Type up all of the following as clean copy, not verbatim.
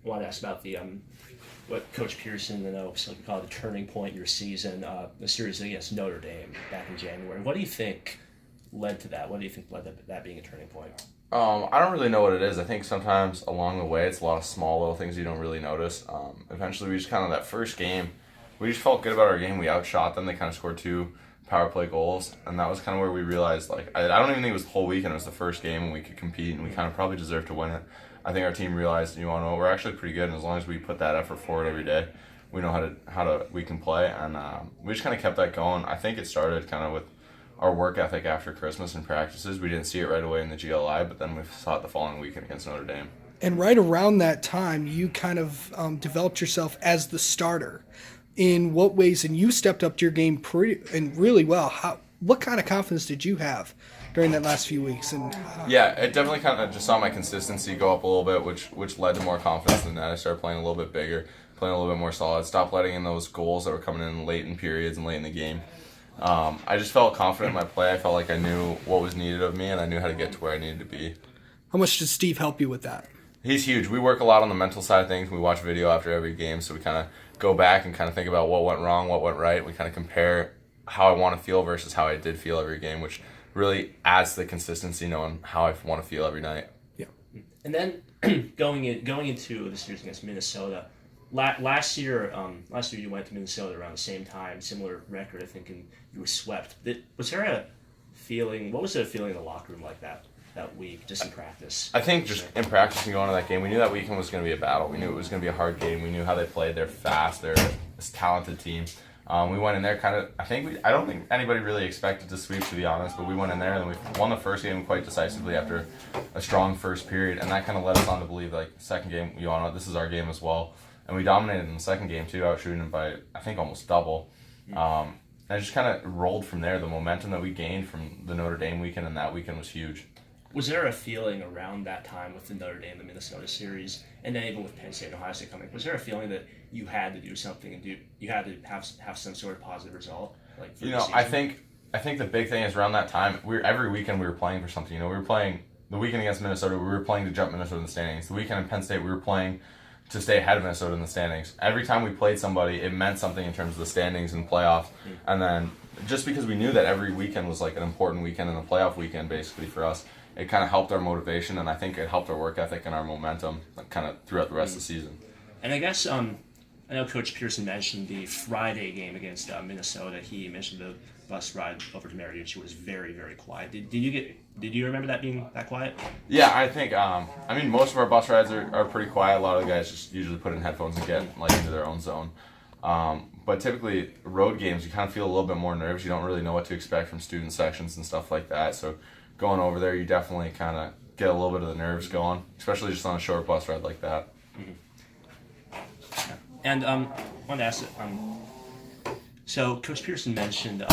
wanted to ask about the what Coach Pearson, so call it the turning point in your season, the series against Notre Dame back in January. What do you think led to that? What do you think led to that being a turning point? I don't really know what it is. I think sometimes along the way, it's a lot of small little things you don't really notice. Eventually, we just kind of, that first game, we just felt good about our game. We outshot them. They kind of scored 2 power play goals, and that was kind of where we realized, like, I don't even think it was the whole weekend. It was the first game, and we could compete, and we kind of probably deserved to win it. I think our team realized, we're actually pretty good, and as long as we put that effort forward every day, we know we can play, and we just kind of kept that going. I think it started kind of with our work ethic after Christmas and practices. We didn't see it right away in the GLI, but then we saw it the following weekend against Notre Dame. And right around that time, you kind of developed yourself as the starter. In what ways? And you stepped up to your game really well. What kind of confidence did you have during that last few weeks? Yeah, it definitely kind of just saw my consistency go up a little bit, which led to more confidence in that. I started playing a little bit bigger, playing a little bit more solid, stopped letting in those goals that were coming in late in periods and late in the game. I just felt confident in my play. I felt like I knew what was needed of me, and I knew how to get to where I needed to be. How much did Steve help you with that? He's huge. We work a lot on the mental side of things. We watch video after every game, so we kind of go back and kind of think about what went wrong, what went right. We kind of compare how I want to feel versus how I did feel every game, which really adds to the consistency, knowing how I want to feel every night. Yeah. And then going into the series against Minnesota, last year you went to Minnesota around the same time, similar record, I think, and you were swept. Was there a feeling? What was the feeling in the locker room like that week, just in practice? I think just in practice and going to that game, we knew that weekend was going to be a battle. We knew it was going to be a hard game. We knew how they played. They're fast. They're a talented team. We went in there I don't think anybody really expected to sweep, to be honest, but we went in there and we won the first game quite decisively after a strong first period, and that kind of led us on to believe, like, the second game, this is our game as well. And we dominated in the second game, too, outshooting them by, I think, almost double. And it just kind of rolled from there. The momentum that we gained from the Notre Dame weekend and that weekend was huge. Was there a feeling around that time with the Notre Dame, the Minnesota series, and then even with Penn State and Ohio State coming, was there a feeling that you had to do something and you had to have some sort of positive result? I think the big thing is around that time, every weekend we were playing for something. We were playing the weekend against Minnesota, we were playing to jump Minnesota in the standings. The weekend in Penn State, we were playing to stay ahead of Minnesota in the standings. Every time we played somebody, it meant something in terms of the standings and playoffs. And then just because we knew that every weekend was like an important weekend and a playoff weekend basically for us, it kind of helped our motivation, and I think it helped our work ethic and our momentum kind of throughout the rest of the season. And I guess I know Coach Pearson mentioned the Friday game against Minnesota. He mentioned the bus ride over to Marriott was very, very quiet. Did you remember that being that quiet? Yeah, I think most of our bus rides are pretty quiet. A lot of the guys just usually put in headphones and get into their own zone. But typically road games, you kind of feel a little bit more nervous. You don't really know what to expect from student sections and stuff like that. So going over there, you definitely kind of get a little bit of the nerves going, especially just on a short bus ride like that. Mm-hmm. And I wanted to ask, so Coach Pearson mentioned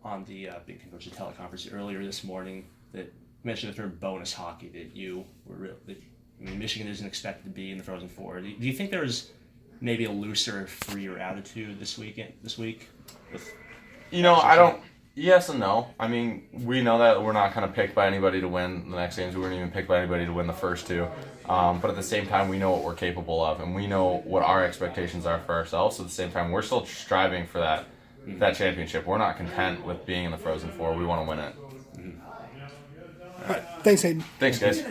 on the Big Ten Coaches teleconference earlier this morning that you mentioned the term bonus hockey, that you were Michigan isn't expected to be in the Frozen Four. Do you think there was maybe a looser, freer attitude this week? I don't. Yes and no. I mean, we know that we're not kind of picked by anybody to win the next games. We weren't even picked by anybody to win the first 2. But at the same time, we know what we're capable of, and we know what our expectations are for ourselves. So at the same time, we're still striving for that championship. We're not content with being in the Frozen Four. We want to win it. All right. Thanks, Hayden. Thanks, guys.